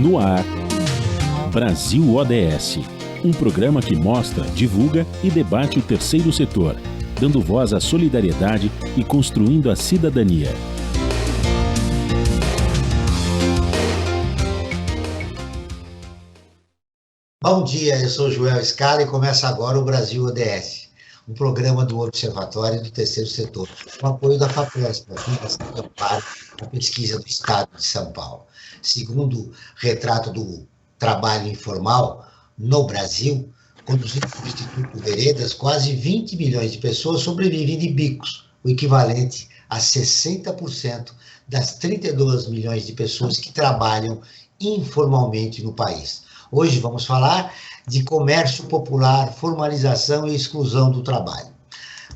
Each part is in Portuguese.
No ar, Brasil ODS, um programa que mostra, divulga e debate o terceiro setor, dando voz à solidariedade e construindo a cidadania. Bom dia, eu sou Joel Scala e começa agora o Brasil ODS, um programa do Observatório do Terceiro Setor, com apoio da FAPESP, a Fundação de Amparo à Pesquisa do Estado de São Paulo. Segundo o retrato do trabalho informal no Brasil, conduzido pelo Instituto Veredas, quase 20 milhões de pessoas sobrevivem de bicos, o equivalente a 60% das 32 milhões de pessoas que trabalham informalmente no país. Hoje vamos falar de comércio popular, formalização e exclusão do trabalho.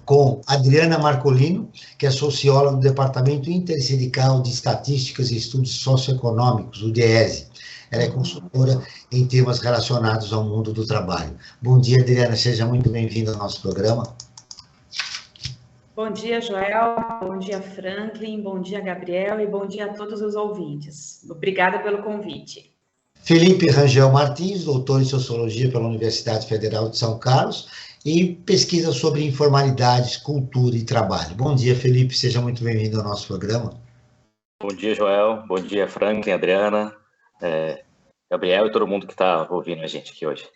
Com Adriana Marcolino, que é socióloga do Departamento Intersindical de Estatísticas e Estudos Socioeconômicos, o DIESE. Ela é consultora em temas relacionados ao mundo do trabalho. Bom dia, Adriana, seja muito bem-vinda ao nosso programa. Bom dia, Joel, bom dia, Franklin, bom dia, Gabriel, e bom dia a todos os ouvintes. Obrigada pelo convite. Felipe Rangel Martins, doutor em Sociologia pela Universidade Federal de São Carlos e pesquisa sobre informalidades, cultura e trabalho. Bom dia, Felipe, seja muito bem-vindo ao nosso programa. Bom dia, Joel, bom dia, Franklin, Adriana, Gabriel e todo mundo que está ouvindo a gente aqui hoje.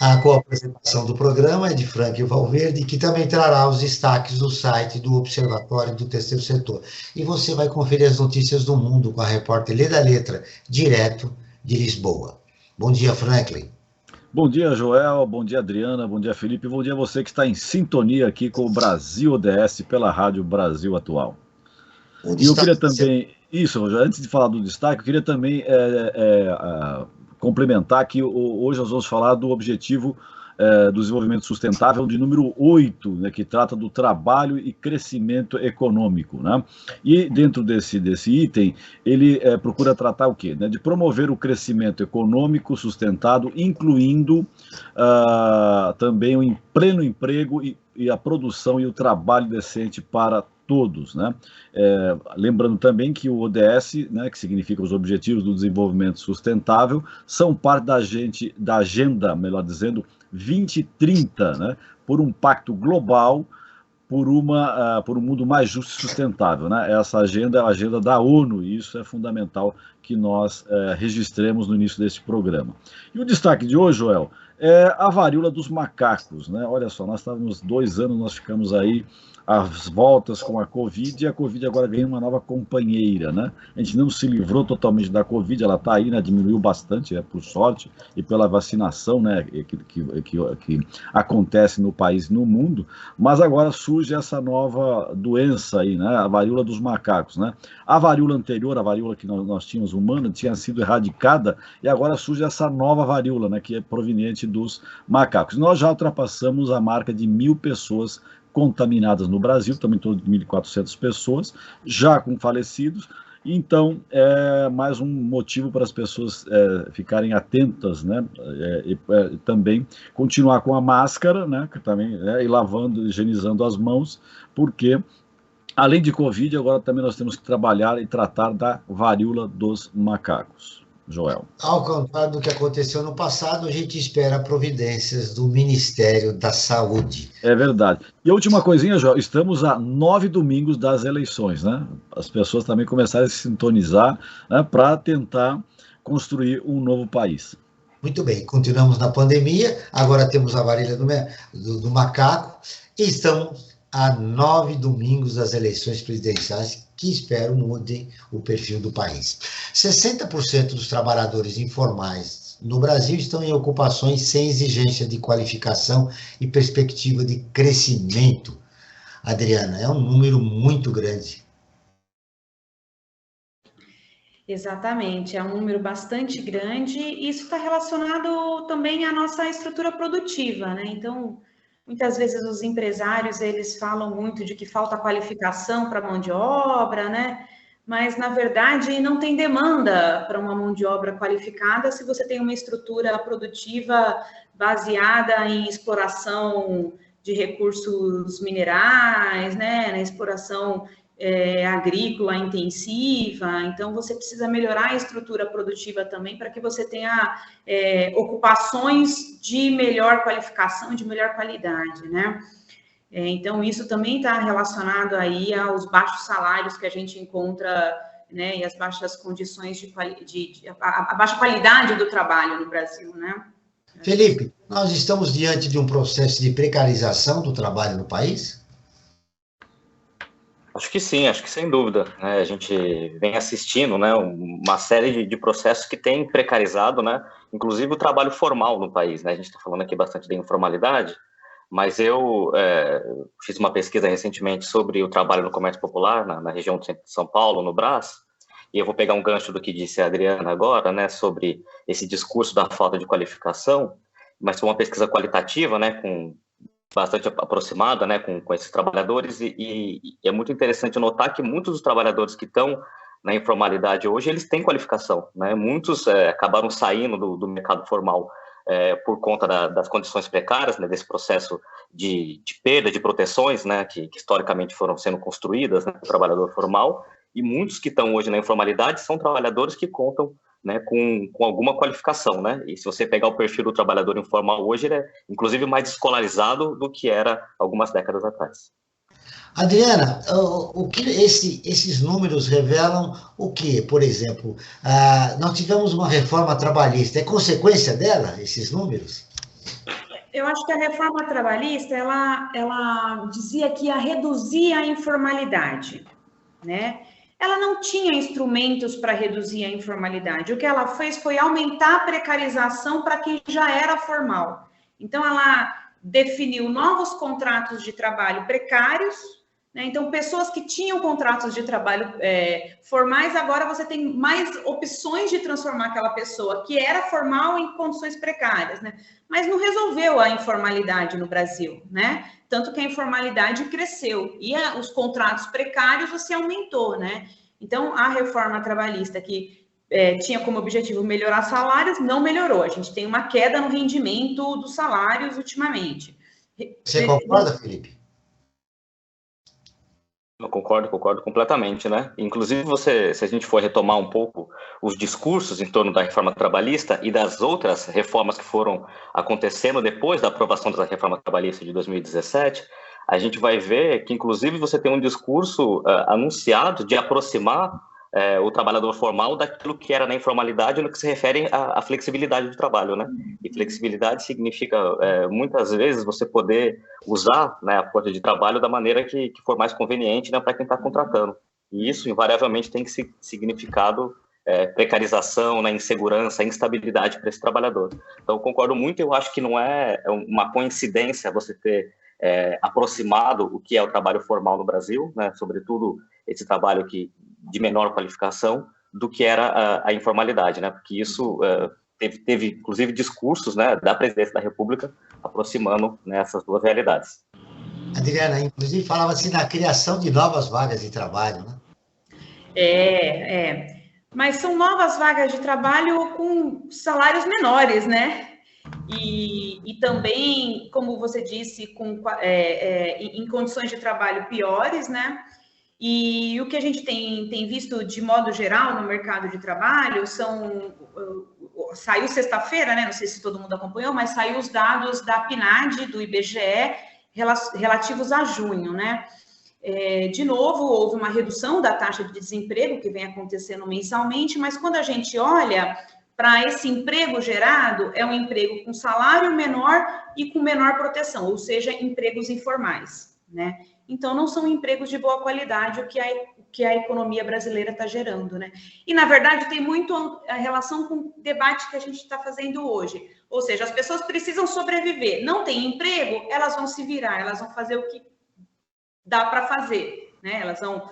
A co-apresentação do programa é de Franklin Valverde, que também trará os destaques do site do Observatório do Terceiro Setor. E você vai conferir as notícias do mundo com a repórter Leda Letra, direto de Lisboa. Bom dia, Franklin. Bom dia, Joel, bom dia, Adriana, bom dia, Felipe, bom dia a você que está em sintonia aqui com o Brasil ODS pela Rádio Brasil Atual. E eu queria também, antes de falar do destaque, eu queria também complementar que hoje nós vamos falar do objetivo do desenvolvimento sustentável de número 8, né, que trata do trabalho e crescimento econômico, né? E dentro desse item, ele procura tratar o quê? Né? De promover o crescimento econômico sustentado, incluindo também o pleno emprego e a produção e o trabalho decente para todos, né? Lembrando também que o ODS, né, que significa os Objetivos do Desenvolvimento Sustentável, são parte da agenda, melhor dizendo, 2030, né, por um pacto global, por um mundo mais justo e sustentável, né? Essa agenda é a agenda da ONU, e isso é fundamental que nós registremos no início desse programa. E o destaque de hoje, Joel, é a varíola dos macacos, né? Olha só, nós estávamos 2 anos, nós ficamos aí às voltas com a Covid, e a Covid agora ganha uma nova companheira, né? A gente não se livrou totalmente da Covid, ela está aí, né? Diminuiu bastante, por sorte, e pela vacinação, né, que acontece no país e no mundo, mas agora surge essa nova doença aí, né? A varíola dos macacos, né? A varíola anterior, a varíola que nós tínhamos humana, tinha sido erradicada, e agora surge essa nova varíola, né, que é proveniente dos macacos. Nós já ultrapassamos a marca de 1.000 pessoas contaminadas no Brasil, estamos em torno de 1.400 pessoas, já com falecidos. Então, é mais um motivo para as pessoas ficarem atentas, né? E também continuar com a máscara, né? Que também, e lavando, higienizando as mãos, porque além de Covid, agora também nós temos que trabalhar e tratar da varíola dos macacos. Joel. Ao contrário do que aconteceu no passado, a gente espera providências do Ministério da Saúde. É verdade. E a última coisinha, Joel, estamos a 9 domingos das eleições, né? As pessoas também começaram a se sintonizar, né, para tentar construir um novo país. Muito bem, continuamos na pandemia, agora temos a varíola do macaco, e estamos a 9 domingos das eleições presidenciais, que espero mudem o perfil do país. 60% dos trabalhadores informais no Brasil estão em ocupações sem exigência de qualificação e perspectiva de crescimento. Adriana, é um número muito grande. Exatamente, é um número bastante grande, e isso está relacionado também à nossa estrutura produtiva, né? Então, muitas vezes os empresários, eles falam muito de que falta qualificação para mão de obra, né? Mas, na verdade, não tem demanda para uma mão de obra qualificada se você tem uma estrutura produtiva baseada em exploração de recursos minerais, né? Na exploração agrícola intensiva, então você precisa melhorar a estrutura produtiva também para que você tenha ocupações de melhor qualificação, de melhor qualidade, né? Então, isso também está relacionado aí aos baixos salários que a gente encontra, né, e as baixas condições a baixa qualidade do trabalho no Brasil, né? Felipe, nós estamos diante de um processo de precarização do trabalho no país? Acho que sim, acho que sem dúvida, né? A gente vem assistindo, né, uma série de processos que têm precarizado, né, inclusive o trabalho formal no país, né? A gente está falando aqui bastante da informalidade, mas eu fiz uma pesquisa recentemente sobre o trabalho no comércio popular na região do centro de São Paulo, no Brás, e eu vou pegar um gancho do que disse a Adriana agora, né, sobre esse discurso da falta de qualificação, mas foi uma pesquisa qualitativa, né, com bastante aproximada, né, com esses trabalhadores, e é muito interessante notar que muitos dos trabalhadores que estão na informalidade hoje, eles têm qualificação, né? Muitos acabaram saindo do mercado formal por conta das condições precárias, né, desse processo de perda de proteções, né, que historicamente foram sendo construídas, né, para o trabalhador formal, e muitos que estão hoje na informalidade são trabalhadores que contam, né, com alguma qualificação, né? E se você pegar o perfil do trabalhador informal hoje, ele é inclusive mais escolarizado do que era algumas décadas atrás. Adriana, o que esses números revelam o quê? Por exemplo, nós tivemos uma reforma trabalhista, é consequência dela, esses números? Eu acho que a reforma trabalhista, ela dizia que ia reduzir a informalidade, né? Ela não tinha instrumentos para reduzir a informalidade. O que ela fez foi aumentar a precarização para quem já era formal. Então, ela definiu novos contratos de trabalho precários, né? Então, pessoas que tinham contratos de trabalho formais, agora você tem mais opções de transformar aquela pessoa que era formal em condições precárias, né? Mas não resolveu a informalidade no Brasil, né? Tanto que a informalidade cresceu e os contratos precários você aumentou, né? Então, a reforma trabalhista que tinha como objetivo melhorar salários, não melhorou. A gente tem uma queda no rendimento dos salários ultimamente. Você concorda, Felipe? Eu concordo completamente, né? Inclusive, se a gente for retomar um pouco os discursos em torno da reforma trabalhista e das outras reformas que foram acontecendo depois da aprovação da reforma trabalhista de 2017, a gente vai ver que, inclusive, você tem um discurso anunciado de aproximar o trabalhador formal daquilo que era na informalidade no que se refere à flexibilidade do trabalho, né? E flexibilidade significa, muitas vezes, você poder usar, né, a força de trabalho da maneira que for mais conveniente, né, para quem está contratando. E isso, invariavelmente, tem que significado precarização, né, insegurança, instabilidade para esse trabalhador. Então, eu concordo muito, eu acho que não é uma coincidência você ter aproximado o que é o trabalho formal no Brasil, né, sobretudo esse trabalho de menor qualificação, do que era a informalidade, né, porque isso teve inclusive discursos, né, da presidência da República aproximando, né, essas duas realidades. Adriana, inclusive falava-se na criação de novas vagas de trabalho, né? Mas são novas vagas de trabalho com salários menores, né? E também, como você disse, em condições de trabalho piores, né? E o que a gente tem visto de modo geral no mercado de trabalho saiu sexta-feira, né? Não sei se todo mundo acompanhou, mas saiu os dados da PNAD, do IBGE, relativos a junho, né? De novo, houve uma redução da taxa de desemprego que vem acontecendo mensalmente, mas quando a gente olha para esse emprego gerado, é um emprego com salário menor e com menor proteção, ou seja, empregos informais, né? Então, não são empregos de boa qualidade o que a economia brasileira está gerando, né? E, na verdade, tem muito a relação com o debate que a gente está fazendo hoje. Ou seja, as pessoas precisam sobreviver. Não tem emprego, elas vão se virar, elas vão fazer o que dá para fazer, né? Elas vão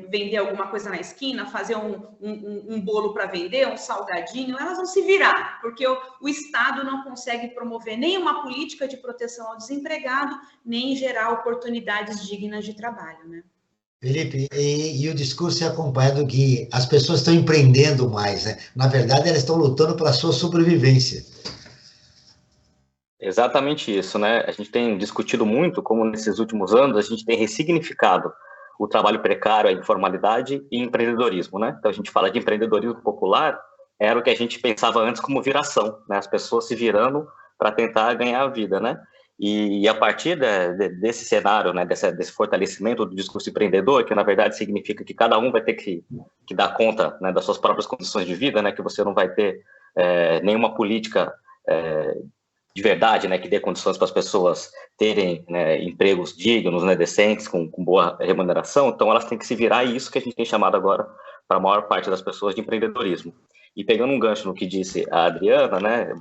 vender alguma coisa na esquina, fazer um bolo para vender, um salgadinho, elas vão se virar, porque o Estado não consegue promover nem uma política de proteção ao desempregado, nem gerar oportunidades dignas de trabalho, né? Felipe, e o discurso é acompanhado que as pessoas estão empreendendo mais, né? Na verdade, elas estão lutando pela sua sobrevivência. Exatamente isso, né? A gente tem discutido muito como nesses últimos anos a gente tem ressignificado o trabalho precário, a informalidade e empreendedorismo, né? Então, a gente fala de empreendedorismo popular, era o que a gente pensava antes como viração, né? As pessoas se virando para tentar ganhar a vida, né? E a partir desse cenário, né, desse fortalecimento do discurso empreendedor, que na verdade significa que cada um vai ter que dar conta, né, das suas próprias condições de vida, né, que você não vai ter nenhuma política de verdade, né, que dê condições para as pessoas terem, né, empregos dignos, né, decentes, com boa remuneração. Então elas têm que se virar, e isso que a gente tem chamado agora para a maior parte das pessoas de empreendedorismo. E pegando um gancho no que disse a Adriana, né,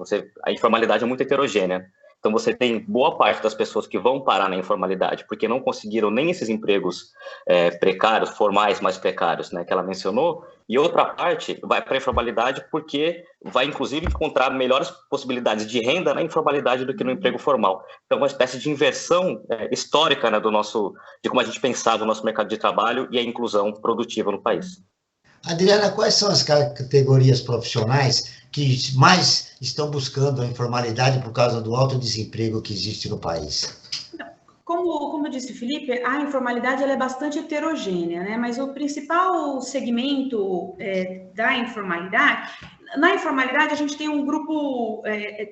a informalidade é muito heterogênea. Então, você tem boa parte das pessoas que vão parar na informalidade porque não conseguiram nem esses empregos precários, formais, mais precários, né, que ela mencionou, e outra parte vai para a informalidade porque vai, inclusive, encontrar melhores possibilidades de renda na informalidade do que no emprego formal. Então, uma espécie de inversão histórica, né, de como a gente pensava o nosso mercado de trabalho e a inclusão produtiva no país. Adriana, quais são as categorias profissionais que mais estão buscando a informalidade por causa do alto desemprego que existe no país? Como disse o Felipe, a informalidade ela é bastante heterogênea, né? Mas o principal segmento da informalidade, na informalidade a gente tem um grupo,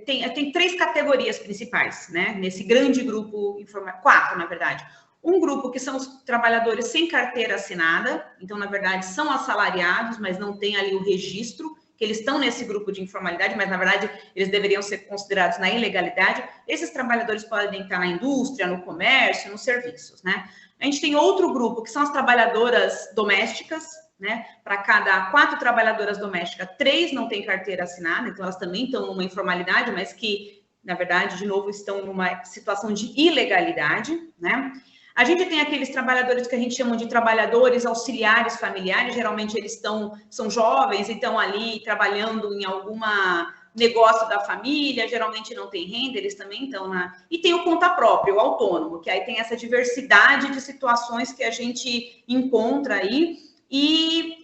tem 3 categorias principais, né? Nesse grande grupo informal, 4 na verdade. Um grupo que são os trabalhadores sem carteira assinada, então, na verdade, são assalariados, mas não tem ali o registro, que eles estão nesse grupo de informalidade, mas, na verdade, eles deveriam ser considerados na ilegalidade. Esses trabalhadores podem estar na indústria, no comércio, nos serviços, né? A gente tem outro grupo, que são as trabalhadoras domésticas, né? Para cada 4 trabalhadoras domésticas, 3 não têm carteira assinada, então elas também estão numa informalidade, mas que, na verdade, de novo, estão numa situação de ilegalidade, né? A gente tem aqueles trabalhadores que a gente chama de trabalhadores auxiliares familiares, geralmente eles são jovens e estão ali trabalhando em alguma negócio da família, geralmente não tem renda, eles também estão na... E tem o conta própria, o autônomo, que aí tem essa diversidade de situações que a gente encontra aí, e,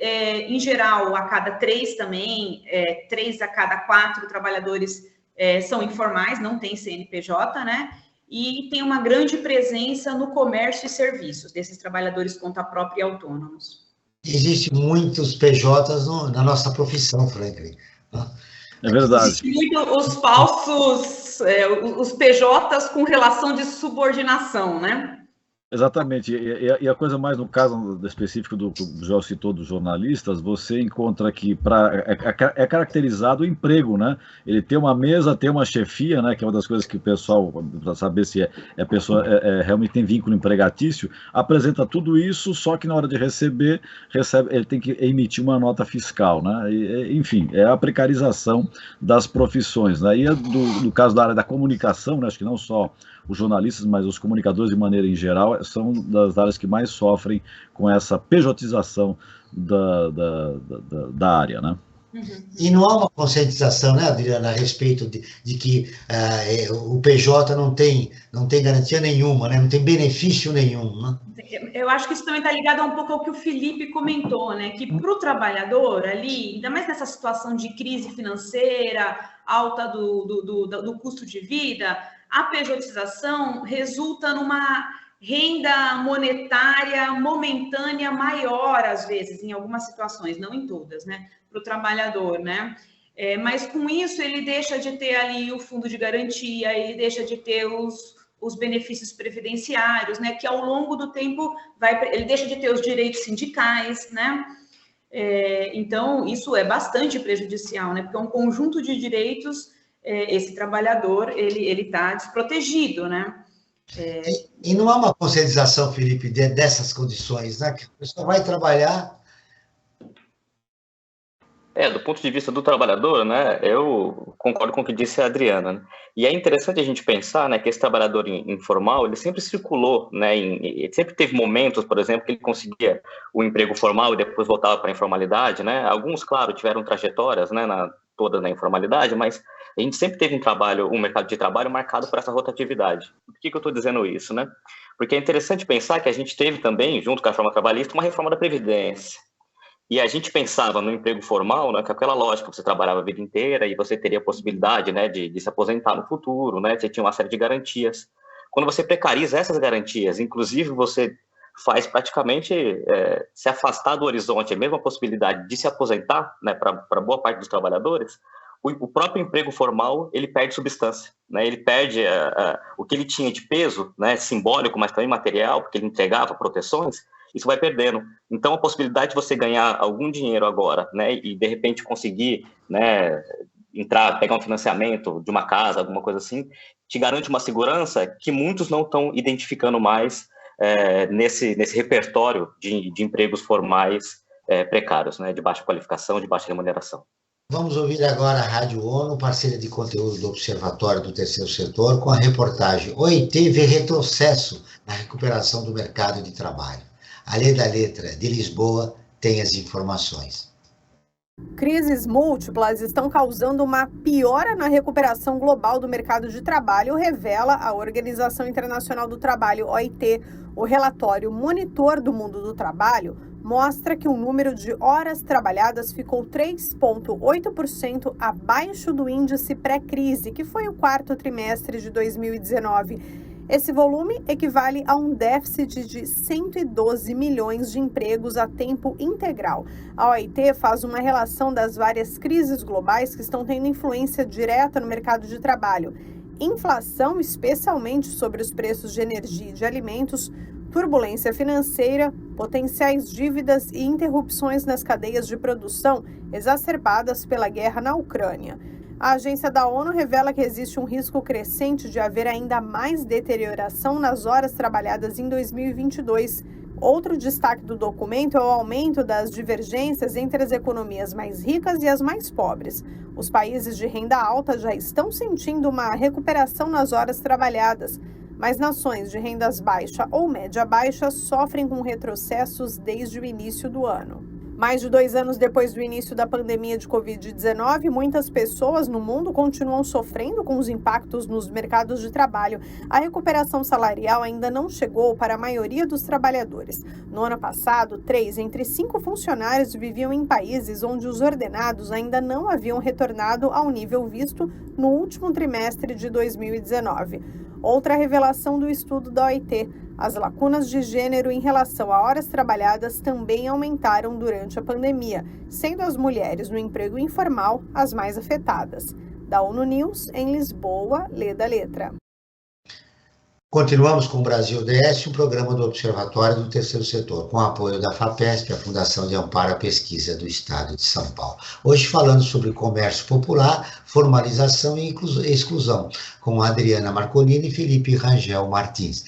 em geral, a cada 3 também, 3 a cada 4 trabalhadores são informais, não tem CNPJ, né? E tem uma grande presença no comércio e serviços desses trabalhadores conta própria e autônomos. Existem muitos PJs na nossa profissão, Franklin. É verdade. Existem muito os falsos, os PJs com relação de subordinação, né? Exatamente, e a coisa mais no caso específico do que o Joel citou dos jornalistas, você encontra que é caracterizado o emprego, né? Ele tem uma mesa, tem uma chefia, né? Que é uma das coisas que o pessoal, para saber se a pessoa realmente tem vínculo empregatício, apresenta tudo isso, só que na hora de recebe, ele tem que emitir uma nota fiscal, né? Enfim, é a precarização das profissões, né? E do caso da área da comunicação, né? Acho que não só os jornalistas, mas os comunicadores de maneira em geral, são das áreas que mais sofrem com essa pejotização da área, né? E não há uma conscientização, né, Adriana, a respeito de que o PJ não tem garantia nenhuma, né, não tem benefício nenhum, né? Eu acho que isso também está ligado a um pouco ao que o Felipe comentou, né, que para o trabalhador ali, ainda mais nessa situação de crise financeira, alta do custo de vida, a pejotização resulta numa renda monetária momentânea maior, às vezes, em algumas situações, não em todas, né, para o trabalhador, né? Mas com isso ele deixa de ter ali o fundo de garantia, ele deixa de ter os benefícios previdenciários, né? Que ao longo do tempo ele deixa de ter os direitos sindicais, né? Então isso é bastante prejudicial, né? Porque é um conjunto de direitos, esse trabalhador ele está desprotegido, né? E não há uma conscientização, Felipe, dessas condições, né? Que a pessoa vai trabalhar. Do ponto de vista do trabalhador, né, eu concordo com o que disse a Adriana, né? E é interessante a gente pensar, né, que esse trabalhador informal, ele sempre circulou, né, ele sempre teve momentos, por exemplo, que ele conseguia o emprego formal e depois voltava para a informalidade, né? Alguns, claro, tiveram trajetórias, né, todas na informalidade, mas a gente sempre teve um mercado de trabalho marcado por essa rotatividade. Por que eu estou dizendo isso, né? Porque é interessante pensar que a gente teve também, junto com a reforma trabalhista, uma reforma da Previdência. E a gente pensava no emprego formal, né, com aquela lógica, você trabalhava a vida inteira e você teria a possibilidade, né, de se aposentar no futuro, né, você tinha uma série de garantias. Quando você precariza essas garantias, inclusive você faz praticamente se afastar do horizonte, a mesma possibilidade de se aposentar, né, para boa parte dos trabalhadores. O próprio emprego formal, ele perde substância, né? Ele perde o que ele tinha de peso, né, simbólico, mas também material, porque ele entregava proteções, isso vai perdendo. Então, a possibilidade de você ganhar algum dinheiro agora, né, e de repente conseguir, né, pegar um financiamento de uma casa, alguma coisa assim, te garante uma segurança que muitos não estão identificando mais nesse repertório de empregos formais precários, né, de baixa qualificação, de baixa remuneração. Vamos ouvir agora a Rádio ONU, parceira de conteúdo do Observatório do Terceiro Setor, com a reportagem OIT vê retrocesso na recuperação do mercado de trabalho. A Lê da Letra, de Lisboa, tem as informações. Crises múltiplas estão causando uma piora na recuperação global do mercado de trabalho, revela a Organização Internacional do Trabalho, OIT. O relatório Monitor do Mundo do Trabalho mostra que o número de horas trabalhadas ficou 3,8% abaixo do índice pré-crise, que foi o quarto trimestre de 2019. Esse volume equivale a um déficit de 112 milhões de empregos a tempo integral. A OIT faz uma relação das várias crises globais que estão tendo influência direta no mercado de trabalho. Inflação, especialmente sobre os preços de energia e de alimentos, turbulência financeira, potenciais dívidas e interrupções nas cadeias de produção exacerbadas pela guerra na Ucrânia. A agência da ONU revela que existe um risco crescente de haver ainda mais deterioração nas horas trabalhadas em 2022. Outro destaque do documento é o aumento das divergências entre as economias mais ricas e as mais pobres. Os países de renda alta já estão sentindo uma recuperação nas horas trabalhadas, mas nações de rendas baixa ou média-baixa sofrem com retrocessos desde o início do ano. Mais de 2 anos depois do início da pandemia de Covid-19, muitas pessoas no mundo continuam sofrendo com os impactos nos mercados de trabalho. A recuperação salarial ainda não chegou para a maioria dos trabalhadores. No ano passado, 3 entre 5 funcionários viviam em países onde os ordenados ainda não haviam retornado ao nível visto no último trimestre de 2019. Outra revelação do estudo da OIT: as lacunas de gênero em relação a horas trabalhadas também aumentaram durante a pandemia, sendo as mulheres no emprego informal as mais afetadas. Da ONU News, em Lisboa, Lê da Letra. Continuamos com o Brasil ODS, um programa do Observatório do Terceiro Setor, com apoio da FAPESP, a Fundação de Amparo à Pesquisa do Estado de São Paulo. Hoje falando sobre comércio popular, formalização e exclusão, com Adriana Marcolini e Felipe Rangel Martins.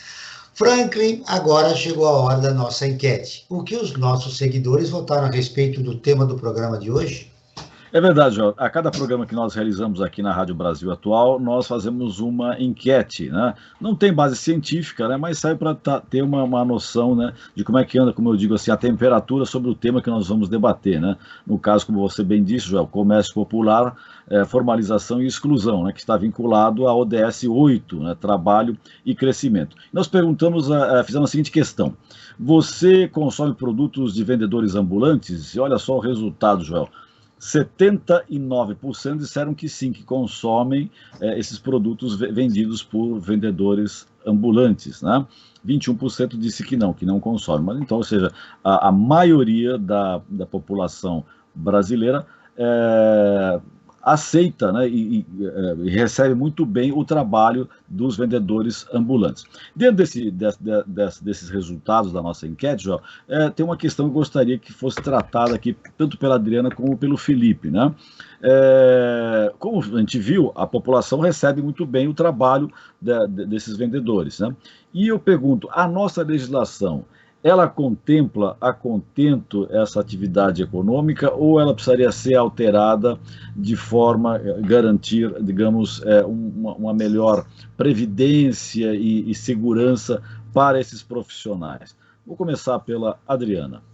Franklin, agora chegou a hora da nossa enquete. O que os nossos seguidores votaram a respeito do tema do programa de hoje? É verdade, João. A cada programa que nós realizamos aqui na Rádio Brasil Atual, nós fazemos uma enquete, né? Não tem base científica, né? Mas serve para ter uma noção, né, de como é que anda, como eu digo assim, a temperatura sobre o tema que nós vamos debater, né? No caso, como você bem disse, João, comércio popular, formalização e exclusão, né, que está vinculado à ODS 8, né, trabalho e crescimento. Nós perguntamos, fizemos a seguinte questão: você consome produtos de vendedores ambulantes? E olha só o resultado, João. 79% disseram que sim, que consomem esses produtos vendidos por vendedores ambulantes, né? 21% disse que não consome. Mas então, ou seja, a maioria da população brasileira aceita, né, e recebe muito bem o trabalho dos vendedores ambulantes. Dentro desses resultados da nossa enquete, João, tem uma questão que eu gostaria que fosse tratada aqui, tanto pela Adriana como pelo Felipe, né? Como a gente viu, a população recebe muito bem o trabalho desses vendedores, né? E eu pergunto, a nossa legislação, ela contempla a contento essa atividade econômica ou ela precisaria ser alterada de forma a garantir, digamos, uma melhor previdência e segurança para esses profissionais? Vou começar pela Adriana.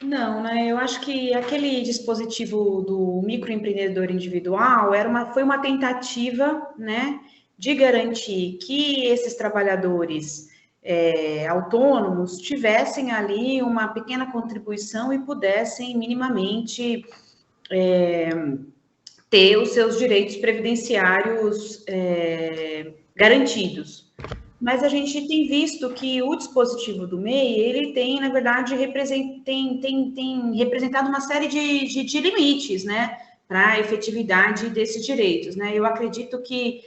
Não, né? Eu acho que aquele dispositivo do microempreendedor individual foi uma tentativa, né, de garantir que esses trabalhadores autônomos tivessem ali uma pequena contribuição e pudessem minimamente ter os seus direitos previdenciários garantidos. Mas a gente tem visto que o dispositivo do MEI, ele tem, na verdade, tem representado uma série de limites, né, para a efetividade desses direitos, né? Eu acredito que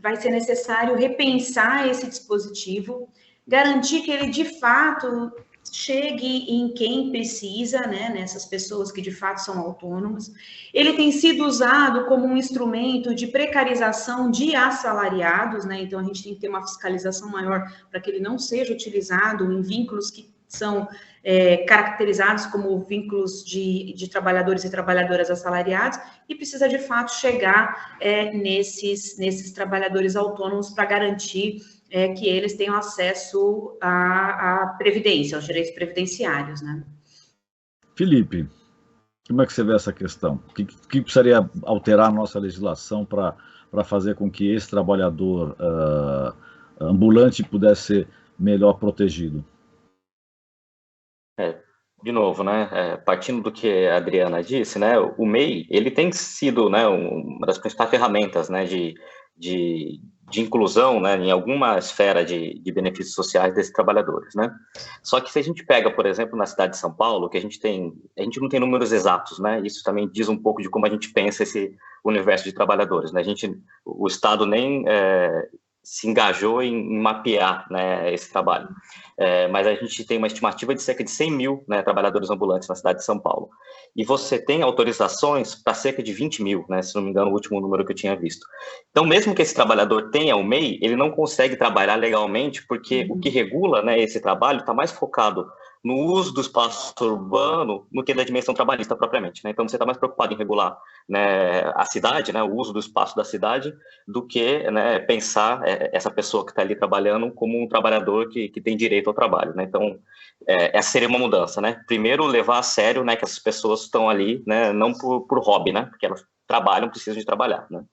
vai ser necessário repensar esse dispositivo, garantir que ele, de fato, chegue em quem precisa, né, nessas pessoas que de fato são autônomas. Ele tem sido usado como um instrumento de precarização de assalariados, né, então a gente tem que ter uma fiscalização maior para que ele não seja utilizado em vínculos que são caracterizados como vínculos de trabalhadores e trabalhadoras assalariados, e precisa de fato chegar nesses trabalhadores autônomos para garantir que eles tenham acesso à previdência, aos direitos previdenciários, né? Felipe, como é que você vê essa questão? O que precisaria alterar a nossa legislação para fazer com que esse trabalhador ambulante pudesse ser melhor protegido? De novo, né, partindo do que a Adriana disse, né, o MEI, ele tem sido, né, uma das principais ferramentas, né, de inclusão, né, em alguma esfera de benefícios sociais desses trabalhadores, né. Só que se a gente pega, por exemplo, na cidade de São Paulo, que a gente não tem números exatos, né, isso também diz um pouco de como a gente pensa esse universo de trabalhadores, né, o Estado nem se engajou em mapear, né, esse trabalho. Mas a gente tem uma estimativa de cerca de 100 mil, né, trabalhadores ambulantes na cidade de São Paulo. E você tem autorizações para cerca de 20 mil, né, se não me engano, o último número que eu tinha visto. Então, mesmo que esse trabalhador tenha o MEI, ele não consegue trabalhar legalmente, porque o que regula, né, esse trabalho está mais focado no uso do espaço urbano do que da dimensão trabalhista propriamente, né? Então, você está mais preocupado em regular, né, a cidade, né, o uso do espaço da cidade, do que, né, pensar essa pessoa que está ali trabalhando como um trabalhador que tem direito ao trabalho, né? Então, essa seria uma mudança, né? Primeiro, levar a sério, né, que essas pessoas estão ali, né, não por hobby, né? Porque elas trabalham, precisam de trabalhar, né?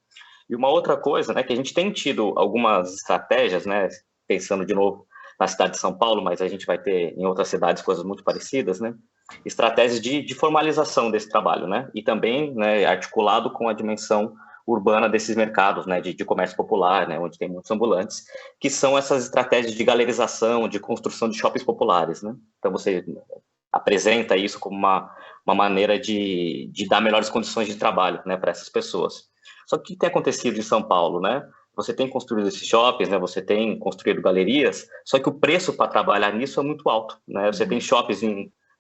E uma outra coisa, né, que a gente tem tido algumas estratégias, né, pensando de novo na cidade de São Paulo, mas a gente vai ter em outras cidades coisas muito parecidas, né? Estratégias de formalização desse trabalho, né? E também, né, articulado com a dimensão urbana desses mercados, né, de comércio popular, né, onde tem muitos ambulantes, que são essas estratégias de galerização, de construção de shoppings populares, né? Então você apresenta isso como uma maneira de dar melhores condições de trabalho, né, para essas pessoas. Só que o que tem acontecido em São Paulo, né? Você tem construído esses shoppings, né? Você tem construído galerias, só que o preço para trabalhar nisso é muito alto, né? Você tem shoppings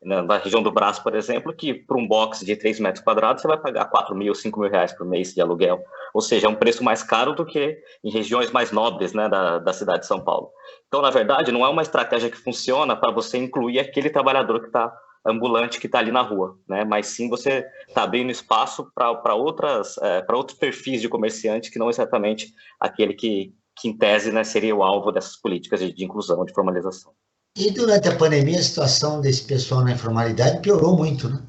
na região do Brás, por exemplo, que para um box de 3 metros quadrados você vai pagar 4 mil, 5 mil reais por mês de aluguel. Ou seja, é um preço mais caro do que em regiões mais nobres, né, da cidade de São Paulo. Então, na verdade, não é uma estratégia que funciona para você incluir aquele trabalhador que está ambulante que está ali na rua, né? Mas sim você está abrindo espaço para outros perfis de comerciantes que não exatamente aquele que em tese, né, seria o alvo dessas políticas de inclusão, de formalização. E durante a pandemia a situação desse pessoal na informalidade piorou muito, né?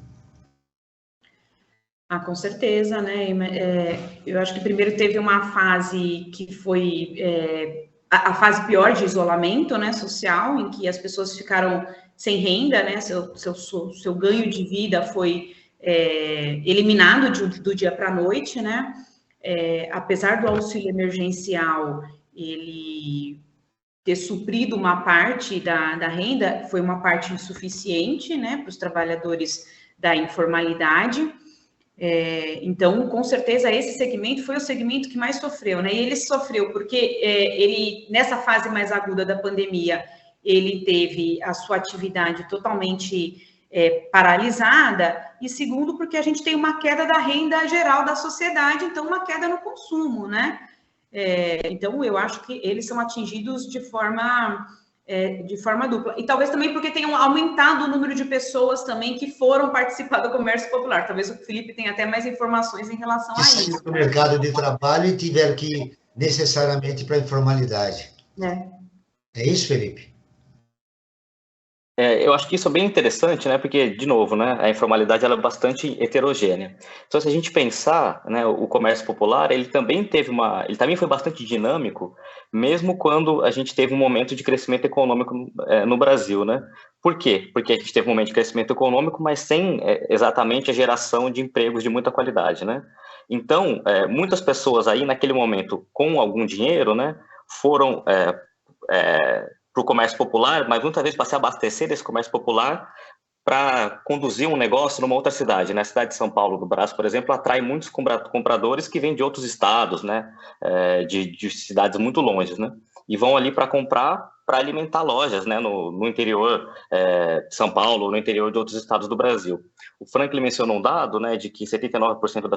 Com certeza, né? Eu acho que primeiro teve uma fase que foi a fase pior de isolamento, né, social, em que as pessoas ficaram sem renda, né? Seu ganho de vida foi eliminado do dia para a noite, né? Apesar do auxílio emergencial, ele ter suprido uma parte da renda, foi uma parte insuficiente, né, para os trabalhadores da informalidade. Então, com certeza, esse segmento foi o segmento que mais sofreu, né? E ele sofreu porque ele, nessa fase mais aguda da pandemia, ele teve a sua atividade totalmente paralisada, e segundo, porque a gente tem uma queda da renda geral da sociedade, então uma queda no consumo, né? Então, eu acho que eles são atingidos de forma dupla. E talvez também porque tenham aumentado o número de pessoas também que foram participar do comércio popular. Talvez o Felipe tenha até mais informações em relação a isso. Do mercado de trabalho e tiveram que ir necessariamente para a informalidade. É isso, Felipe? Eu acho que isso é bem interessante, né? Porque, de novo, né, a informalidade ela é bastante heterogênea. Então, se a gente pensar, né, o comércio popular, ele também foi bastante dinâmico, mesmo quando a gente teve um momento de crescimento econômico no Brasil, né? Por quê? Porque a gente teve um momento de crescimento econômico, mas sem exatamente a geração de empregos de muita qualidade, né? Então, muitas pessoas aí naquele momento com algum dinheiro, né, foram para o comércio popular, mas muitas vezes para se abastecer desse comércio popular, para conduzir um negócio numa outra cidade, né? A cidade de São Paulo do Brás, por exemplo, atrai muitos compradores que vêm de outros estados, né? De cidades muito longe, né? E vão ali para comprar, para alimentar lojas, né? No interior de São Paulo, no interior de outros estados do Brasil. O Franklin mencionou um dado, né? De que 79%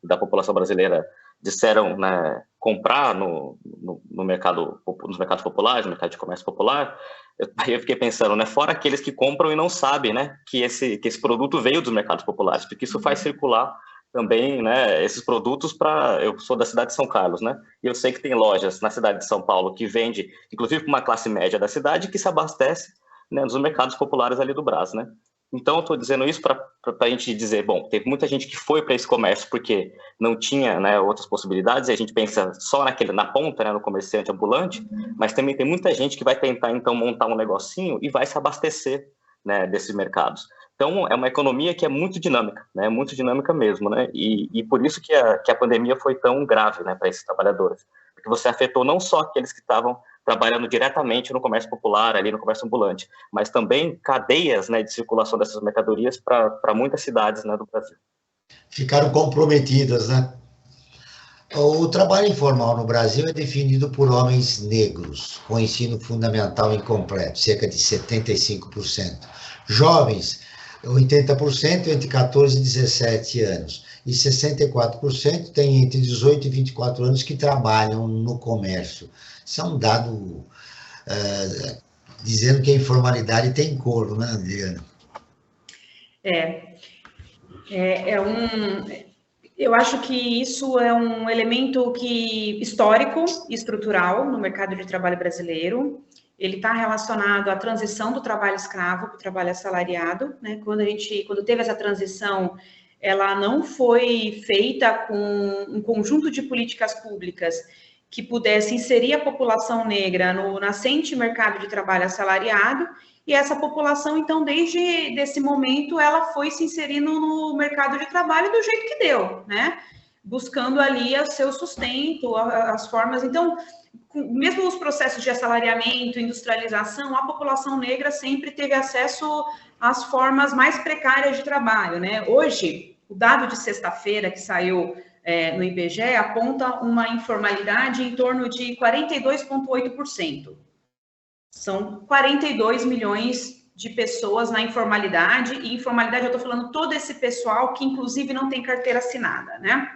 da população brasileira disseram, né, comprar nos mercados populares, no mercado de comércio popular. Eu fiquei pensando, né, fora aqueles que compram e não sabem, né, que esse produto veio dos mercados populares, porque isso faz circular também, né, esses produtos eu sou da cidade de São Carlos, né, e eu sei que tem lojas na cidade de São Paulo que vende, inclusive para uma classe média da cidade, que se abastece, né, nos mercados populares ali do Brás, né. Então, eu estou dizendo isso para a gente dizer, bom, teve muita gente que foi para esse comércio porque não tinha, né, outras possibilidades, e a gente pensa só na ponta, né, no comerciante ambulante, mas também tem muita gente que vai tentar, então, montar um negocinho e vai se abastecer, né, desses mercados. Então, é uma economia que é muito dinâmica, né, muito dinâmica mesmo, né, e por isso que a pandemia foi tão grave, né, para esses trabalhadores, porque você afetou não só aqueles que estavam trabalhando diretamente no comércio popular, ali no comércio ambulante, mas também cadeias, né, de circulação dessas mercadorias para muitas cidades, né, do Brasil. Ficaram comprometidas, né? O trabalho informal no Brasil é definido por homens negros, com ensino fundamental incompleto, cerca de 75%. Jovens, 80% entre 14 e 17 anos. E 64% têm entre 18 e 24 anos que trabalham no comércio. Isso é um dado dizendo que a informalidade tem cor, né, Adriana? Eu acho que isso é um elemento histórico e estrutural no mercado de trabalho brasileiro. Ele está relacionado à transição do trabalho escravo para o trabalho assalariado, né? Quando teve essa transição, ela não foi feita com um conjunto de políticas públicas que pudesse inserir a população negra no nascente mercado de trabalho assalariado, e essa população, então, desde esse momento, ela foi se inserindo no mercado de trabalho do jeito que deu, né? Buscando ali o seu sustento, as formas. Então, mesmo os processos de assalariamento, industrialização, a população negra sempre teve acesso às formas mais precárias de trabalho, né? Hoje, o dado de sexta-feira que saiu no IBGE aponta uma informalidade em torno de 42,8%. São 42 milhões de pessoas na informalidade, e informalidade eu estou falando todo esse pessoal que inclusive não tem carteira assinada, né?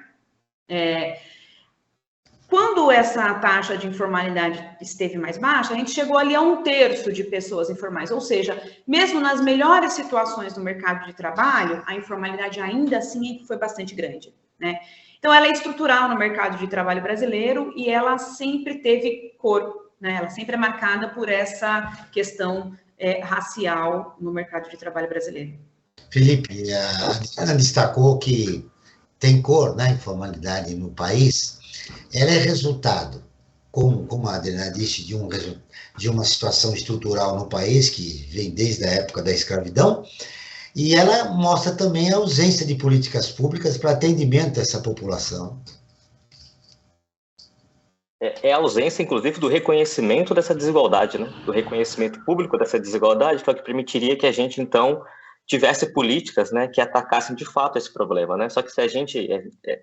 Quando essa taxa de informalidade esteve mais baixa, a gente chegou ali a 1/3 de pessoas informais, ou seja, mesmo nas melhores situações do mercado de trabalho, a informalidade ainda assim foi bastante grande, né? Então, ela é estrutural no mercado de trabalho brasileiro e ela sempre teve cor, né? Ela sempre é marcada por essa questão racial no mercado de trabalho brasileiro. Felipe, a Adriana destacou que tem cor, né, informalidade no país. Ela é resultado, como a Adriana disse, de uma situação estrutural no país que vem desde a época da escravidão, e ela mostra também a ausência de políticas públicas para atendimento a essa população. É a ausência, inclusive, do reconhecimento dessa desigualdade, né? Do reconhecimento público dessa desigualdade, que é o que permitiria que a gente, então, tivesse políticas, né, que atacassem de fato esse problema, né? Só que se a gente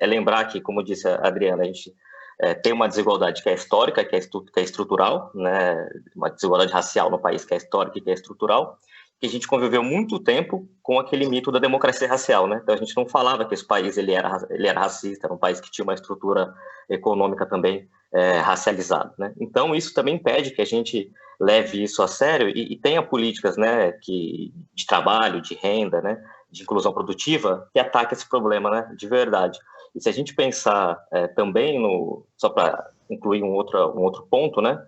lembrar que, como disse a Adriana, a gente tem uma desigualdade que é histórica, que é estrutural, né? Uma desigualdade racial no país que é histórica e que é estrutural, que a gente conviveu muito tempo com aquele mito da democracia racial, né? Então a gente não falava que esse país ele era racista, era um país que tinha uma estrutura econômica também racializada, né? Então isso também impede que a gente leve isso a sério e tenha políticas, né, de trabalho, de renda, né, de inclusão produtiva que ataque esse problema, né, de verdade. E se a gente pensar também só para incluir um outro ponto, né,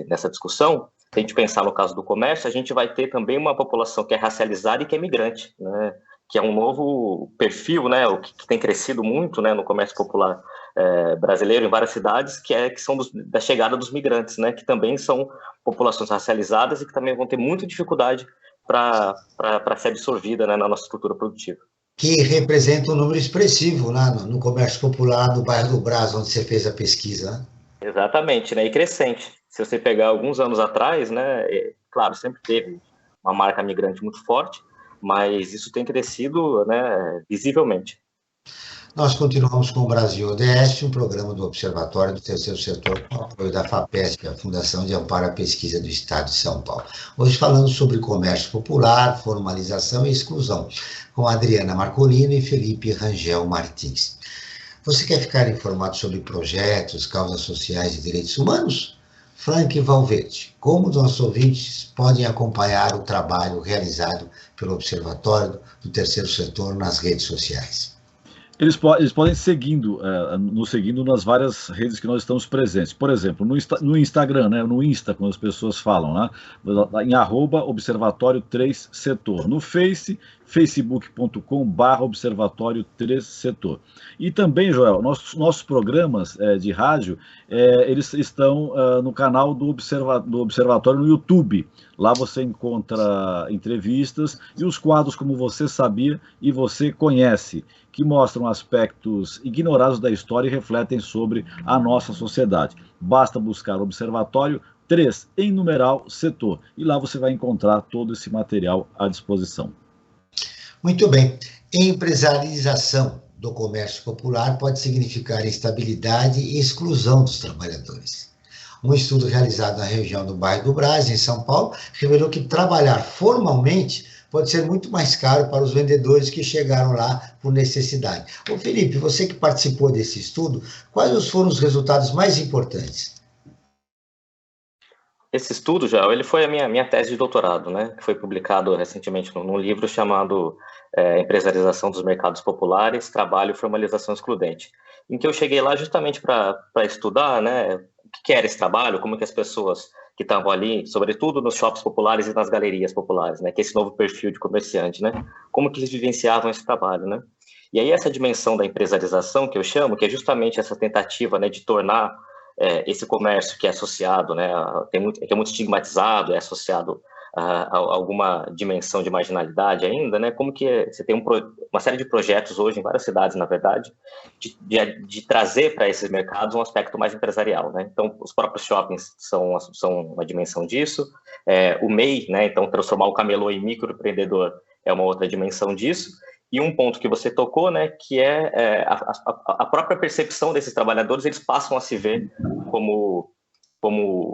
nessa discussão, se a gente pensar no caso do comércio, a gente vai ter também uma população que é racializada e que é migrante, né, que é um novo perfil, né, o que tem crescido muito, né, no comércio popular brasileiro em várias cidades, que são da chegada dos migrantes, né, que também são populações racializadas e que também vão ter muita dificuldade para ser absorvida, né, na nossa estrutura produtiva. Que representa um número expressivo, né, no comércio popular do bairro do Brás, onde você fez a pesquisa, né? Exatamente, né? E crescente. Se você pegar alguns anos atrás, né? Claro, sempre teve uma marca migrante muito forte, mas isso tem crescido, né, visivelmente. Nós continuamos com o Brasil ODS, um programa do Observatório do Terceiro Setor, com apoio da FAPESP, a Fundação de Amparo à Pesquisa do Estado de São Paulo. Hoje falando sobre comércio popular, formalização e exclusão, com Adriana Marcolino e Felipe Rangel Martins. Você quer ficar informado sobre projetos, causas sociais e direitos humanos? Frank Valverde, como os nossos ouvintes podem acompanhar o trabalho realizado pelo Observatório do Terceiro Setor nas redes sociais? Eles podem nos seguindo nas várias redes que nós estamos presentes. Por exemplo, no Instagram, né, no Insta, quando as pessoas falam, né, em @Observatório 3 Setor. No facebook.com/Observatório 3 Setor. E também, Joel, nossos programas de rádio, eles estão no canal do Observatório no YouTube. Lá você encontra entrevistas e os quadros como Você Sabia e Você Conhece, que mostram aspectos ignorados da história e refletem sobre a nossa sociedade. Basta buscar Observatório 3, em numeral, Setor, e lá você vai encontrar todo esse material à disposição. Muito bem. Empresarialização do comércio popular pode significar instabilidade e exclusão dos trabalhadores. Um estudo realizado na região do bairro do Brás, em São Paulo, revelou que trabalhar formalmente pode ser muito mais caro para os vendedores que chegaram lá por necessidade. Ô Felipe, você que participou desse estudo, quais foram os resultados mais importantes? Esse estudo, já, ele foi a minha tese de doutorado, né, que foi publicado recentemente num livro chamado Empresarialização dos Mercados Populares, Trabalho e Formalização Excludente, em que eu cheguei lá justamente para estudar, né, o que era esse trabalho, como que as pessoas que estavam ali, sobretudo nos shoppings populares e nas galerias populares, né, que é esse novo perfil de comerciante, né, como que eles vivenciavam esse trabalho, né. E aí essa dimensão da empresarialização, que eu chamo, que é justamente essa tentativa, né, de tornar esse comércio que é associado, né, que é muito estigmatizado, é associado a alguma dimensão de marginalidade ainda, né, como que você tem uma série de projetos hoje em várias cidades, na verdade, de trazer para esses mercados um aspecto mais empresarial, né, então os próprios shoppings são uma dimensão disso, o MEI, né, então transformar o camelô em microempreendedor é uma outra dimensão disso. E um ponto que você tocou, né, que é a própria percepção desses trabalhadores, eles passam a se ver como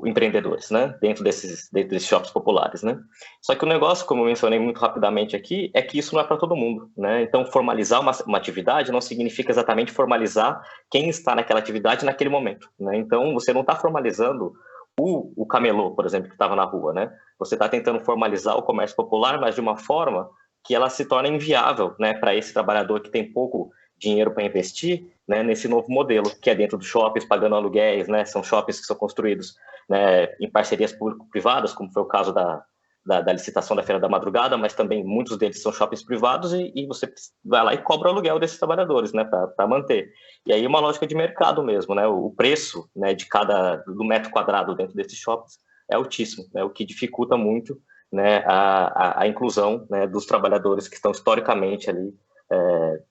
empreendedores, né, dentro desses shoppings populares, né. Só que o negócio, como eu mencionei muito rapidamente aqui, é que isso não é para todo mundo, né. Então, formalizar uma atividade não significa exatamente formalizar quem está naquela atividade naquele momento, né. Então, você não está formalizando o camelô, por exemplo, que estava na rua, né. Você está tentando formalizar o comércio popular, mas de uma forma que ela se torna inviável, né, para esse trabalhador que tem pouco dinheiro para investir, né, nesse novo modelo, que é dentro dos shoppings, pagando aluguéis, né, são shoppings que são construídos, né, em parcerias público-privadas, como foi o caso da licitação da Feira da Madrugada, mas também muitos deles são shoppings privados e você vai lá e cobra o aluguel desses trabalhadores, né, para manter. E aí uma lógica de mercado mesmo, né, o preço, né, do metro quadrado dentro desses shoppings é altíssimo, né, o que dificulta muito, né, a inclusão, né, dos trabalhadores que estão historicamente ali,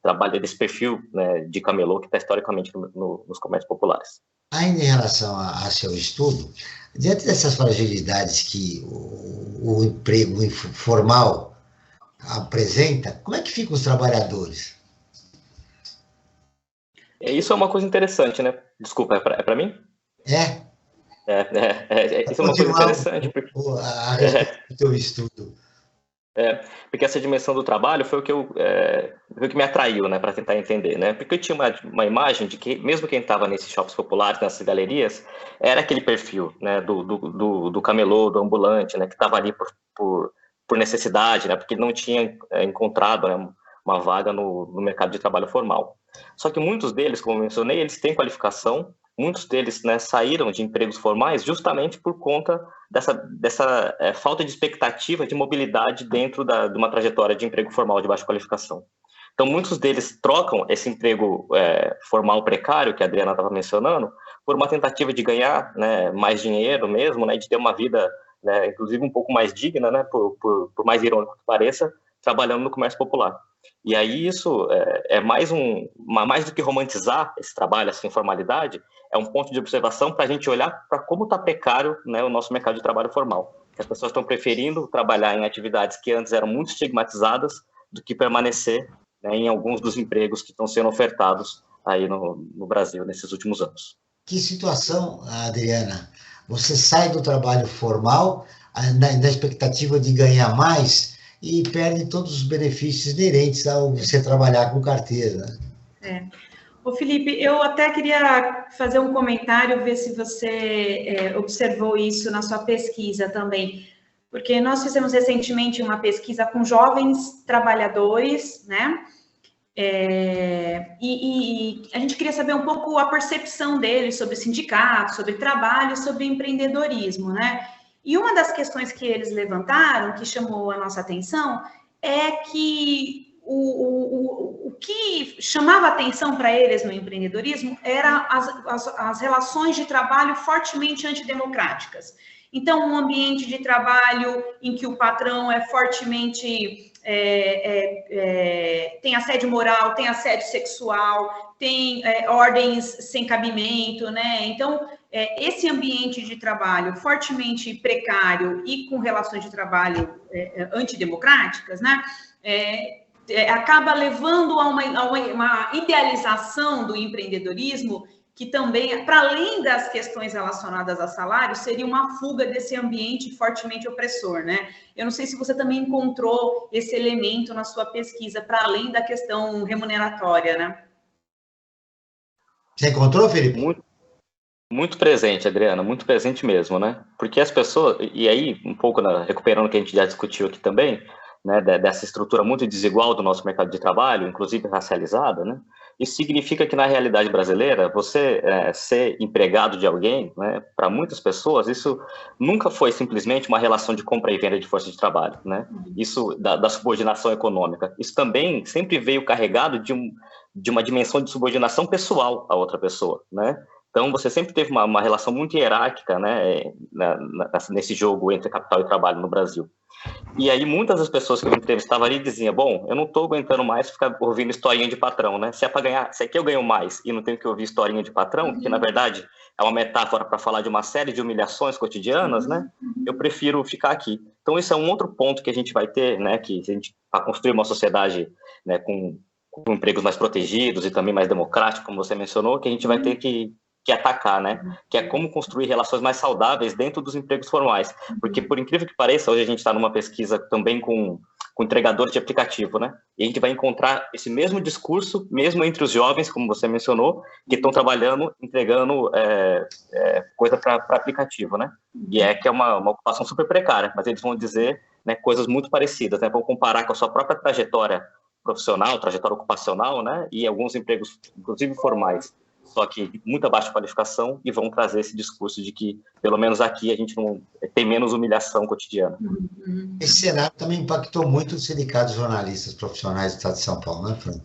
trabalhando desse perfil, né, de camelô que está historicamente nos comércios populares. Ainda em relação a seu estudo, diante dessas fragilidades que o emprego informal apresenta, como é que ficam os trabalhadores? Isso é uma coisa interessante, né? Desculpa, é para mim? Isso é uma coisa interessante. A respeito do teu estudo. Porque essa dimensão do trabalho foi o que me atraiu, né, para tentar entender, né? Porque eu tinha uma imagem de que, mesmo quem estava nesses shoppings populares, nessas galerias, era aquele perfil, né, do camelô, do ambulante, né, que estava ali por necessidade, né, porque não tinha encontrado, né, uma vaga no mercado de trabalho formal. Só que muitos deles, como eu mencionei, eles têm qualificação. Muitos deles, né, saíram de empregos formais justamente por conta dessa falta de expectativa de mobilidade dentro de uma trajetória de emprego formal de baixa qualificação. Então, muitos deles trocam esse emprego formal precário, que a Adriana estava mencionando, por uma tentativa de ganhar, né, mais dinheiro mesmo, né, de ter uma vida, né, inclusive um pouco mais digna, né, por mais irônico que pareça, trabalhando no comércio popular. E aí isso é mais do que romantizar esse trabalho, essa informalidade, é um ponto de observação para a gente olhar para como está precário, né, o nosso mercado de trabalho formal. As pessoas estão preferindo trabalhar em atividades que antes eram muito estigmatizadas do que permanecer, né, em alguns dos empregos que estão sendo ofertados aí no Brasil nesses últimos anos. Que situação, Adriana? Você sai do trabalho formal na expectativa de ganhar mais e perde todos os benefícios inerentes ao você trabalhar com carteira. Ô, Felipe, eu até queria fazer um comentário, ver se você observou isso na sua pesquisa também, porque nós fizemos recentemente uma pesquisa com jovens trabalhadores, né? E a gente queria saber um pouco a percepção deles sobre sindicatos, sobre trabalho, sobre empreendedorismo, né? E uma das questões que eles levantaram, que chamou a nossa atenção, é que o que chamava atenção para eles no empreendedorismo era as relações de trabalho fortemente antidemocráticas. Então, um ambiente de trabalho em que o patrão é fortemente... tem assédio moral, tem assédio sexual, tem ordens sem cabimento, né? Então, esse ambiente de trabalho fortemente precário e com relações de trabalho antidemocráticas, né? Acaba levando a uma idealização do empreendedorismo que também, para além das questões relacionadas a salário, seria uma fuga desse ambiente fortemente opressor, né? Eu não sei se você também encontrou esse elemento na sua pesquisa, para além da questão remuneratória, né? Você encontrou, Felipe? Muito presente, Adriana, muito presente mesmo, né? Porque as pessoas, e aí, um pouco recuperando o que a gente já discutiu aqui também, né, dessa estrutura muito desigual do nosso mercado de trabalho, inclusive racializada, né? Isso significa que, na realidade brasileira, você ser empregado de alguém, né, para muitas pessoas, isso nunca foi simplesmente uma relação de compra e venda de força de trabalho, né? Isso da subordinação econômica. Isso também sempre veio carregado de uma dimensão de subordinação pessoal a outra pessoa, né? Então, você sempre teve uma relação muito hierárquica, né, nesse jogo entre capital e trabalho no Brasil. E aí, muitas das pessoas que eu entrevistava ali diziam, bom, eu não estou aguentando mais ficar ouvindo historinha de patrão, né? Se é para ganhar, se aqui eu ganho mais e não tenho que ouvir historinha de patrão, que na verdade é uma metáfora para falar de uma série de humilhações cotidianas, né? Eu prefiro ficar aqui. Então, esse é um outro ponto que a gente vai ter, né? Que a gente, para construir uma sociedade, né, com empregos mais protegidos e também mais democráticos, como você mencionou, que a gente vai ter que atacar, né? Que é como construir relações mais saudáveis dentro dos empregos formais. Porque, por incrível que pareça, hoje a gente está numa pesquisa também com entregadores de aplicativo, né? E a gente vai encontrar esse mesmo discurso, mesmo entre os jovens, como você mencionou, que estão trabalhando, entregando coisa para aplicativo, né? E que é uma ocupação super precária, mas eles vão dizer, né, coisas muito parecidas, né? Vão comparar com a sua própria trajetória profissional, trajetória ocupacional, né? E alguns empregos, inclusive formais, só que de muita baixa qualificação, e vão trazer esse discurso de que, pelo menos aqui, a gente não tem menos humilhação cotidiana. Esse cenário também impactou muito os sindicatos jornalistas profissionais do Estado de São Paulo, né, Frank?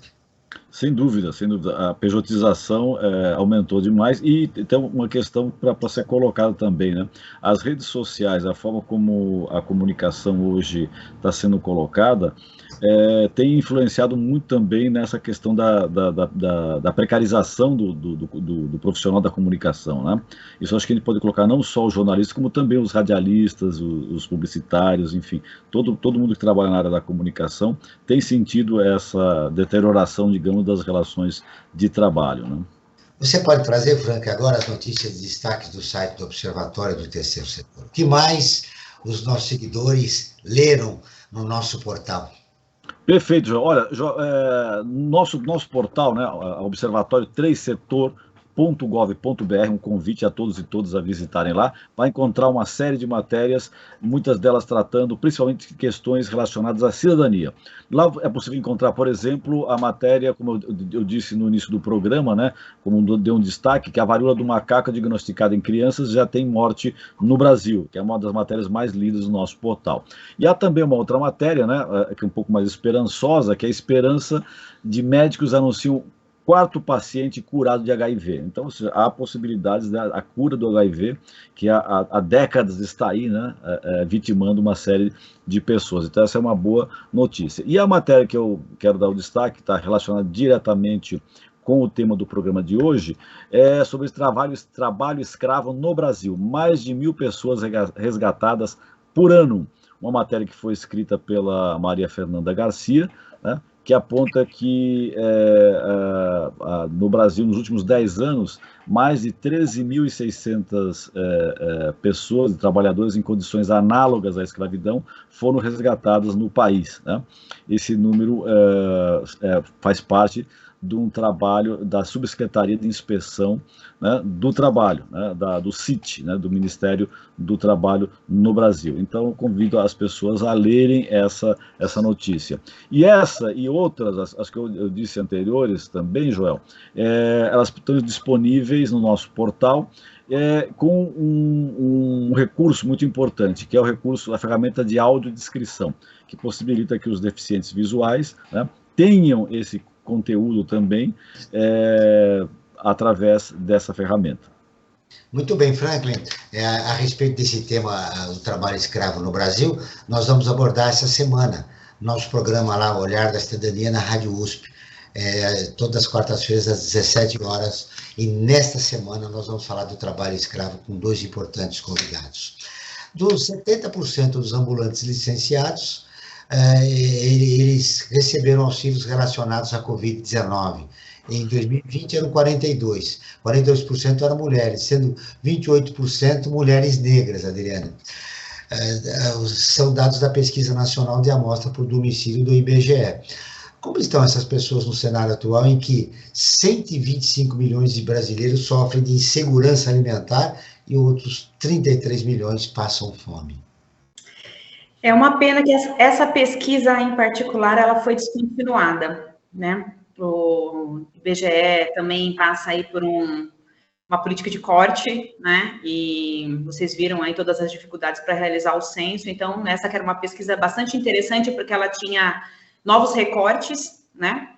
Sem dúvida, sem dúvida. A pejotização aumentou demais e tem uma questão para ser colocada também, né? As redes sociais, a forma como a comunicação hoje está sendo colocada, tem influenciado muito também nessa questão da precarização do profissional da comunicação, né? Isso acho que a gente pode colocar não só os jornalistas, como também os radialistas, os publicitários, enfim, todo mundo que trabalha na área da comunicação tem sentido essa deterioração, digamos, das relações de trabalho, né? Você pode trazer, Frank, agora as notícias de destaques do site do Observatório do Terceiro Setor. O que mais os nossos seguidores leram no nosso portal? Perfeito, João. Olha, nosso portal, né, Observatório 3setor.gov.br, um convite a todos e todas a visitarem lá, vai encontrar uma série de matérias, muitas delas tratando principalmente de questões relacionadas à cidadania. Lá é possível encontrar, por exemplo, a matéria, como eu disse no início do programa, né, como deu um destaque, que a varíola do macaco diagnosticada em crianças já tem morte no Brasil, que é uma das matérias mais lidas do nosso portal. E há também uma outra matéria, né, que é um pouco mais esperançosa, que é a esperança de médicos anunciam quarto paciente curado de HIV. Então, há possibilidades da cura do HIV, que há décadas está aí, né, vitimando uma série de pessoas. Então, essa é uma boa notícia. E a matéria que eu quero dar o destaque, está relacionada diretamente com o tema do programa de hoje, é sobre trabalho escravo no Brasil. Mais de 1.000 pessoas resgatadas por ano. Uma matéria que foi escrita pela Maria Fernanda Garcia, né, que aponta que no Brasil, nos últimos 10 anos, mais de 13.600 pessoas, trabalhadores em condições análogas à escravidão, foram resgatadas no país, né? Esse número faz parte de um trabalho da Subsecretaria de Inspeção, né, do Trabalho, né, do CIT, né, do Ministério do Trabalho no Brasil. Então, eu convido as pessoas a lerem essa notícia. E essa e outras, as que eu disse anteriores também, Joel, elas estão disponíveis no nosso portal, com um recurso muito importante, que é o recurso, a ferramenta de audiodescrição, que possibilita que os deficientes visuais, né, tenham esse conteúdo também através dessa ferramenta. Muito bem, Franklin. A respeito desse tema do trabalho escravo no Brasil, nós vamos abordar essa semana nosso programa lá, Olhar da Cidadania, na Rádio USP, todas as quartas-feiras às 17 horas, e nesta semana nós vamos falar do trabalho escravo com 2 importantes convidados. Dos 70% dos ambulantes licenciados, eles receberam auxílios relacionados à Covid-19. Em 2020 eram 42% eram mulheres, sendo 28% mulheres negras, Adriana. São dados da Pesquisa Nacional de Amostra por Domicílio do IBGE. Como estão essas pessoas no cenário atual em que 125 milhões de brasileiros sofrem de insegurança alimentar e outros 33 milhões passam fome? É uma pena que essa pesquisa em particular ela foi descontinuada, né? O IBGE também passa aí por uma política de corte, né? E vocês viram aí todas as dificuldades para realizar o censo. Então, essa que era uma pesquisa bastante interessante porque ela tinha novos recortes, né?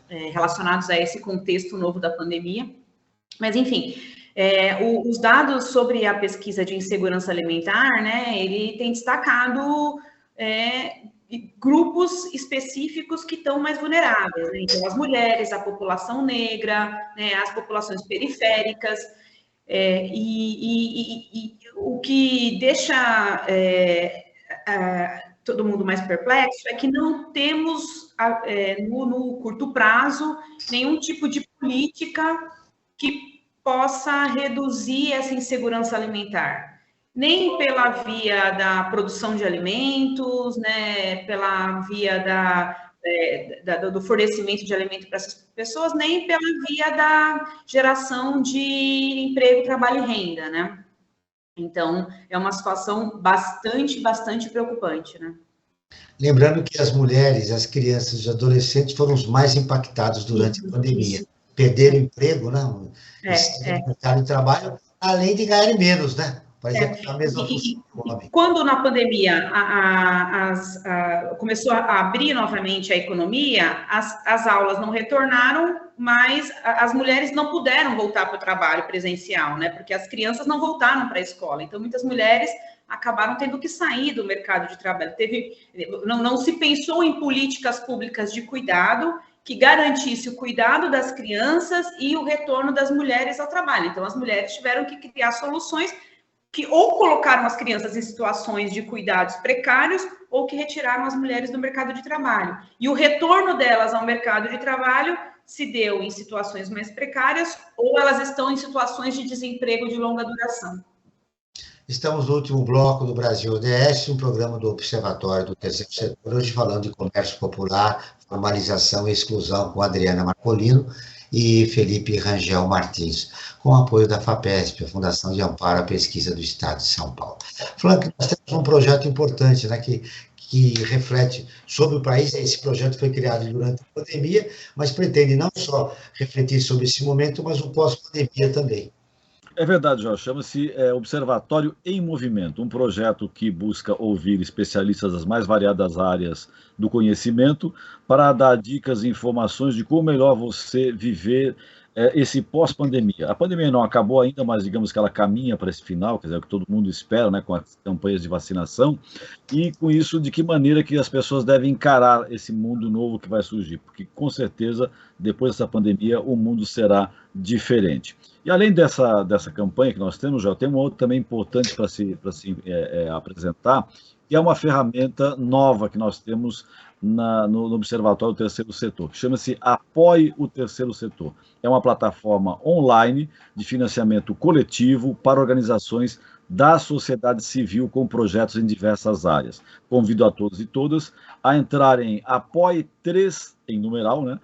Relacionados a esse contexto novo da pandemia. Mas, enfim, os dados sobre a pesquisa de insegurança alimentar, né, ele tem destacado grupos específicos que estão mais vulneráveis, né? Então, as mulheres, a população negra, né, as populações periféricas, e o que deixa todo mundo mais perplexo é que não temos, no curto prazo, nenhum tipo de política que possa reduzir essa insegurança alimentar, nem pela via da produção de alimentos, né, pela via do fornecimento de alimento para essas pessoas, nem pela via da geração de emprego, trabalho e renda, né? Então, é uma situação bastante preocupante, né? Lembrando que as mulheres, as crianças e os adolescentes foram os mais impactados durante a pandemia. Perderam emprego, né? No mercado de trabalho, além de ganharem menos, né? Por exemplo, a mesma função do homem. Quando na pandemia começou a abrir novamente a economia, as aulas não retornaram, mas as mulheres não puderam voltar para o trabalho presencial, né? Porque as crianças não voltaram para a escola. Então, muitas mulheres acabaram tendo que sair do mercado de trabalho. Não se pensou em políticas públicas de cuidado que garantisse o cuidado das crianças e o retorno das mulheres ao trabalho. Então, as mulheres tiveram que criar soluções que ou colocaram as crianças em situações de cuidados precários ou que retiraram as mulheres do mercado de trabalho. E o retorno delas ao mercado de trabalho se deu em situações mais precárias ou elas estão em situações de desemprego de longa duração. Estamos no último bloco do Brasil ODS, um programa do Observatório do Terceiro Setor, hoje falando de comércio popular, formalização e exclusão com Adriana Marcolino e Felipe Rangel Martins, com apoio da FAPESP, a Fundação de Amparo à Pesquisa do Estado de São Paulo. Frank, nós temos um projeto importante, né, que reflete sobre o país. Esse projeto foi criado durante a pandemia, mas pretende não só refletir sobre esse momento, mas o pós-pandemia também. É verdade, Jorge. Chama-se Observatório em Movimento, um projeto que busca ouvir especialistas das mais variadas áreas do conhecimento para dar dicas e informações de como melhor você viver esse pós-pandemia. A pandemia não acabou ainda, mas digamos que ela caminha para esse final, quer dizer, é o que todo mundo espera, né, com as campanhas de vacinação, e com isso, de que maneira que as pessoas devem encarar esse mundo novo que vai surgir, porque com certeza, depois dessa pandemia, o mundo será diferente. E além dessa campanha que nós temos, já tem uma outra também importante para se apresentar, que é uma ferramenta nova que nós temos no Observatório do Terceiro Setor, que chama-se Apoie o Terceiro Setor. É uma plataforma online de financiamento coletivo para organizações da sociedade civil com projetos em diversas áreas. Convido a todos e todas a entrarem em apoie3, em numeral, né?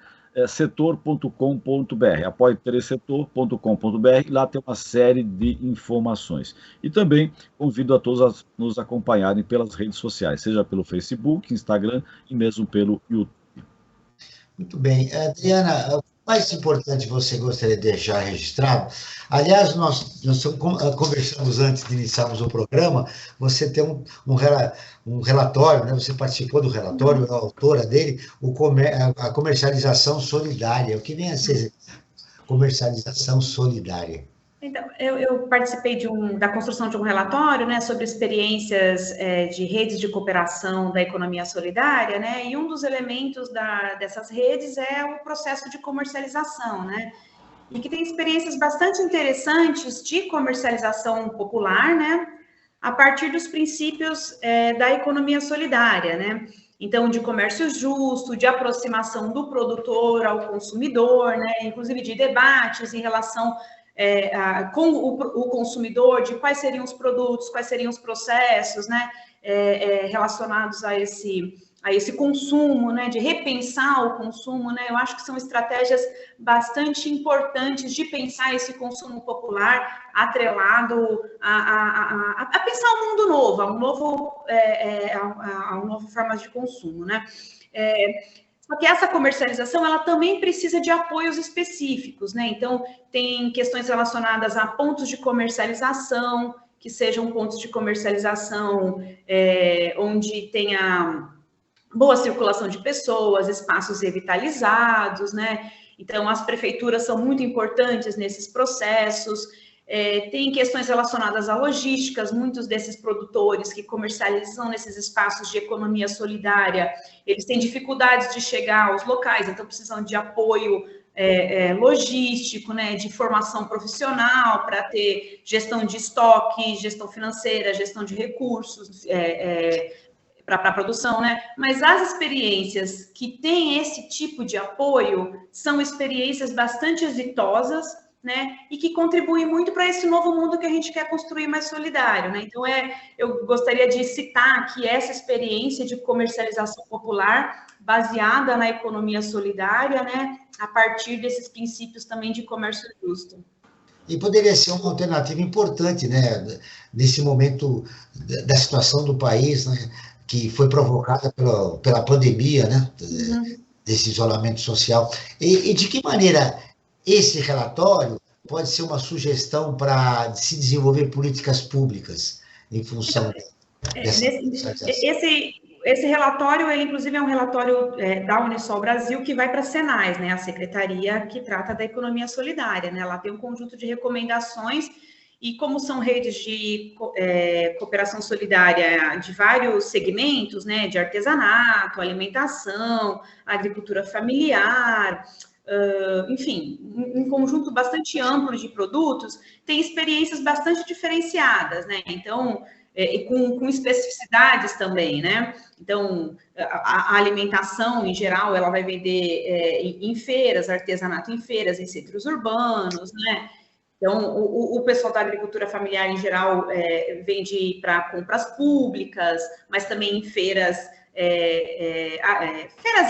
setor.com.br, apoie3setor.com.br, lá tem uma série de informações. E também convido a todos a nos acompanharem pelas redes sociais, seja pelo Facebook, Instagram e mesmo pelo YouTube. Muito bem. Adriana, o mais importante você gostaria de deixar registrado, aliás, nós conversamos antes de iniciarmos o programa, você tem um relatório, né? Você participou do relatório, é a autora dele, a comercialização solidária. O que vem a ser comercialização solidária? Então, eu participei da construção de um relatório, né, sobre experiências de redes de cooperação da economia solidária, né, e um dos elementos dessas redes é o processo de comercialização, né, e que tem experiências bastante interessantes de comercialização popular, né, a partir dos princípios da economia solidária, né, então, de comércio justo, de aproximação do produtor ao consumidor, né, inclusive de debates em relação com o consumidor, de quais seriam os produtos, quais seriam os processos, né, relacionados a esse consumo, né, de repensar o consumo, né, eu acho que são estratégias bastante importantes de pensar esse consumo popular atrelado a pensar um mundo novo, a uma nova forma de consumo, né. Só que essa comercialização, ela também precisa de apoios específicos, né? Então, tem questões relacionadas a pontos de comercialização, que sejam pontos de comercialização onde tenha boa circulação de pessoas, espaços revitalizados, né? Então, as prefeituras são muito importantes nesses processos. Tem questões relacionadas à logísticas, muitos desses produtores que comercializam nesses espaços de economia solidária, eles têm dificuldades de chegar aos locais, então precisam de apoio logístico, né, de formação profissional para ter gestão de estoque, gestão financeira, gestão de recursos para a produção, né? Mas as experiências que têm esse tipo de apoio são experiências bastante exitosas, né, e que contribui muito para esse novo mundo que a gente quer construir mais solidário, né? Então, eu gostaria de citar aqui essa experiência de comercialização popular baseada na economia solidária, né, a partir desses princípios também de comércio justo. E poderia ser uma alternativa importante, né, nesse momento da situação do país, né, que foi provocada pela pandemia, né, desse isolamento social. E de que maneira esse relatório pode ser uma sugestão para se desenvolver políticas públicas em função dessa Esse relatório, ele inclusive é um relatório da Unisol Brasil que vai para a Senais, né, a secretaria que trata da economia solidária, né, ela tem um conjunto de recomendações e como são redes de cooperação solidária de vários segmentos, né, de artesanato, alimentação, agricultura familiar, enfim, um conjunto bastante amplo de produtos, tem experiências bastante diferenciadas, né? Então, com especificidades também, né? Então, a alimentação, em geral, ela vai vender em feiras, artesanato em feiras, em centros urbanos, né? Então, o pessoal da agricultura familiar, em geral, vende para compras públicas, mas também em feiras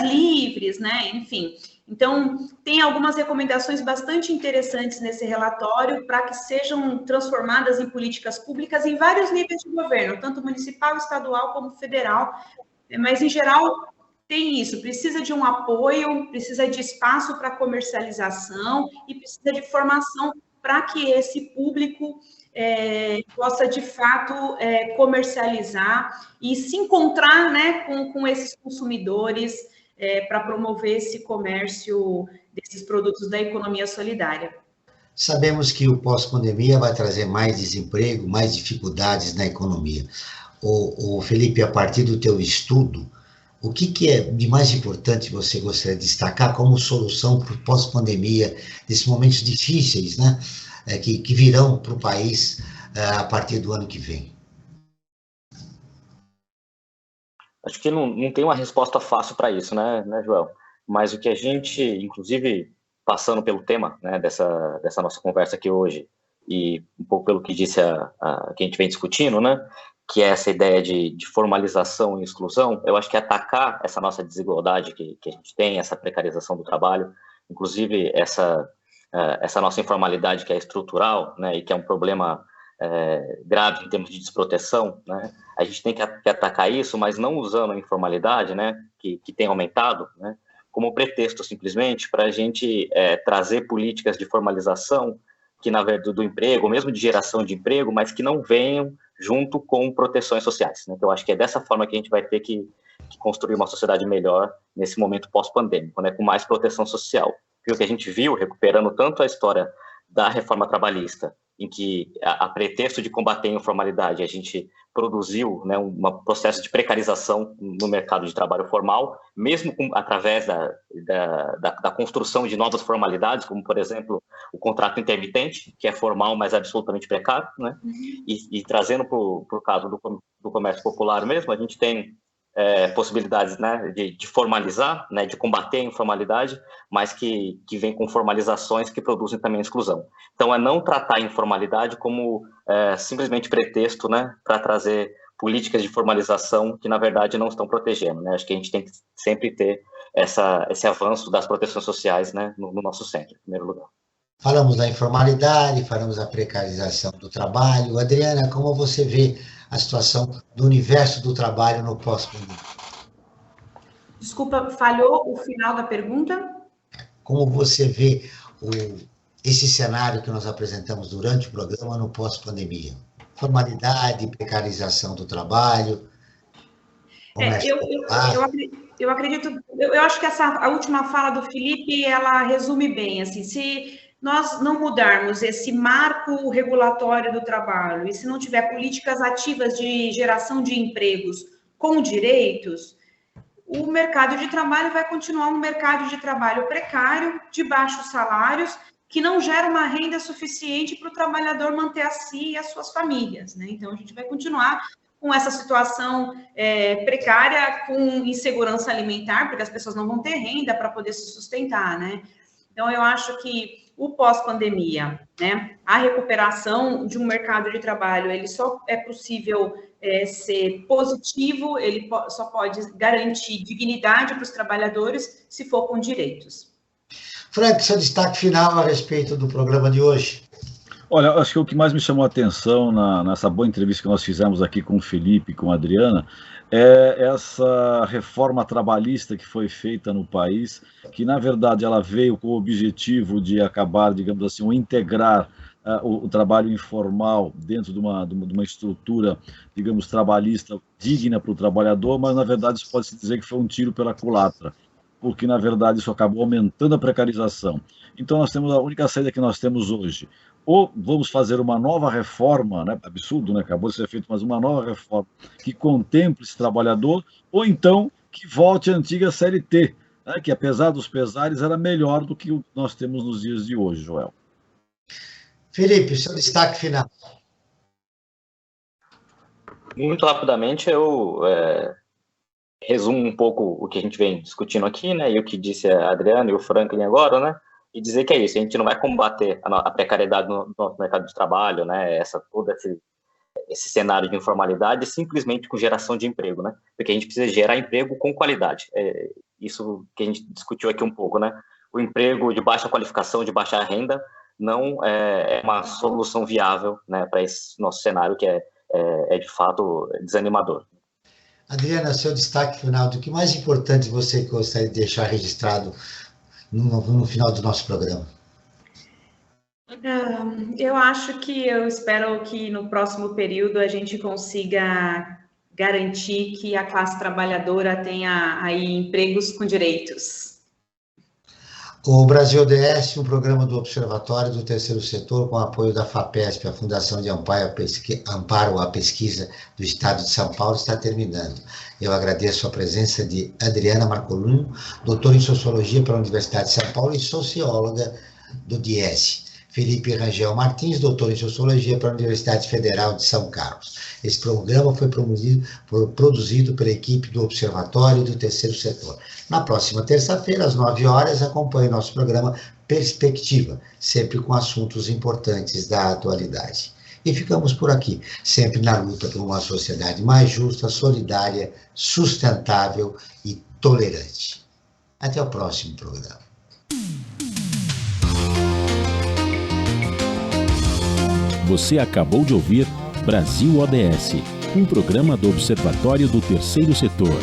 livres, né? Enfim. Então, tem algumas recomendações bastante interessantes nesse relatório para que sejam transformadas em políticas públicas em vários níveis de governo, tanto municipal, estadual como federal, mas, em geral, tem isso, precisa de um apoio, precisa de espaço para comercialização e precisa de formação para que esse público possa, de fato, comercializar e se encontrar, né, com esses consumidores para promover esse comércio desses produtos da economia solidária. Sabemos que o pós-pandemia vai trazer mais desemprego, mais dificuldades na economia. Felipe, a partir do teu estudo, o que é de mais importante você gostaria de destacar como solução para o pós-pandemia, desses momentos difíceis, né, que virão para o país a partir do ano que vem? Acho que não tem uma resposta fácil para isso, né, Joel? Mas o que a gente, inclusive, passando pelo tema, né, dessa nossa conversa aqui hoje, e um pouco pelo que disse que a gente vem discutindo, né, que é essa ideia de formalização e exclusão, eu acho que atacar essa nossa desigualdade que a gente tem, essa precarização do trabalho, inclusive essa nossa informalidade que é estrutural, né, e que é um problema grave em termos de desproteção, né, a gente tem que atacar isso, mas não usando a informalidade, né, que tem aumentado, né, como pretexto simplesmente para a gente trazer políticas de formalização que, na verdade, do emprego, ou mesmo de geração de emprego, mas que não venham junto com proteções sociais, né? Então, acho que é dessa forma que a gente vai ter que construir uma sociedade melhor nesse momento pós-pandêmico, né? Com mais proteção social. E o que a gente viu, recuperando tanto a história da reforma trabalhista, em que, a pretexto de combater a informalidade, a gente produziu, né, um processo de precarização no mercado de trabalho formal, mesmo através da construção de novas formalidades, como, por exemplo, o contrato intermitente, que é formal, mas absolutamente precário, né? E trazendo para o caso do comércio popular mesmo, a gente tem possibilidades, né, de formalizar, né, de combater a informalidade, mas que vem com formalizações que produzem também exclusão. Então, é não tratar a informalidade como simplesmente pretexto, né, para trazer políticas de formalização que, na verdade, não estão protegendo, né? Acho que a gente tem que sempre ter esse avanço das proteções sociais, né, no nosso centro, em primeiro lugar. Falamos da informalidade, falamos da precarização do trabalho. Adriana, como você vê a situação do universo do trabalho no pós-pandemia? Desculpa, falhou o final da pergunta? Como você vê esse cenário que nós apresentamos durante o programa no pós-pandemia? Formalidade, precarização do trabalho. Eu acredito, eu acho que a última fala do Felipe, ela resume bem, assim, se nós não mudarmos esse marco regulatório do trabalho e se não tiver políticas ativas de geração de empregos com direitos, o mercado de trabalho vai continuar um mercado de trabalho precário, de baixos salários, que não gera uma renda suficiente para o trabalhador manter a si e as suas famílias, né? Então, a gente vai continuar com essa situação precária, com insegurança alimentar, porque as pessoas não vão ter renda para poder se sustentar, né? Então, eu acho que o pós-pandemia, né, a recuperação de um mercado de trabalho, ele só é possível ser positivo, ele só pode garantir dignidade para os trabalhadores se for com direitos. Frank, seu destaque final a respeito do programa de hoje. Olha, acho que o que mais me chamou a atenção nessa boa entrevista que nós fizemos aqui com o Felipe e com a Adriana é essa reforma trabalhista que foi feita no país, que na verdade ela veio com o objetivo de acabar, digamos assim, ou integrar o trabalho informal dentro de uma estrutura, digamos, trabalhista digna para o trabalhador, mas na verdade isso pode-se dizer que foi um tiro pela culatra, porque na verdade isso acabou aumentando a precarização. Então nós temos a única saída que nós temos hoje: ou vamos fazer uma nova reforma, né, absurdo, né, acabou de ser feito, mas uma nova reforma que contemple esse trabalhador, ou então que volte a antiga CLT, né, que apesar dos pesares era melhor do que o que nós temos nos dias de hoje, Joel. Felipe, seu destaque final. Muito rapidamente, eu resumo um pouco o que a gente vem discutindo aqui, né, e o que disse a Adriana e o Franklin agora, né, e dizer que é isso, a gente não vai combater a precariedade no nosso mercado de trabalho, né, todo esse cenário de informalidade simplesmente com geração de emprego, né, porque a gente precisa gerar emprego com qualidade, isso que a gente discutiu aqui um pouco, né, o emprego de baixa qualificação, de baixa renda, não é uma solução viável, né, para esse nosso cenário que é de fato desanimador. Adriana, seu destaque final, do que mais importante você gostaria de deixar registrado no final do nosso programa? Eu espero que no próximo período a gente consiga garantir que a classe trabalhadora tenha aí empregos com direitos. O Brasil ODS, um programa do Observatório do Terceiro Setor, com apoio da FAPESP, a Fundação de Amparo à Pesquisa do Estado de São Paulo, está terminando. Eu agradeço a presença de Adriana Marcolino, doutora em Sociologia pela Universidade de São Paulo e socióloga do DIES. Felipe Rangel Martins, doutor em Sociologia pela Universidade Federal de São Carlos. Esse programa foi produzido pela equipe do Observatório do Terceiro Setor. Na próxima terça-feira, às 9 horas, acompanhe nosso programa Perspectiva, sempre com assuntos importantes da atualidade. E ficamos por aqui, sempre na luta por uma sociedade mais justa, solidária, sustentável e tolerante. Até o próximo programa. Você acabou de ouvir Brasil ODS, um programa do Observatório do Terceiro Setor.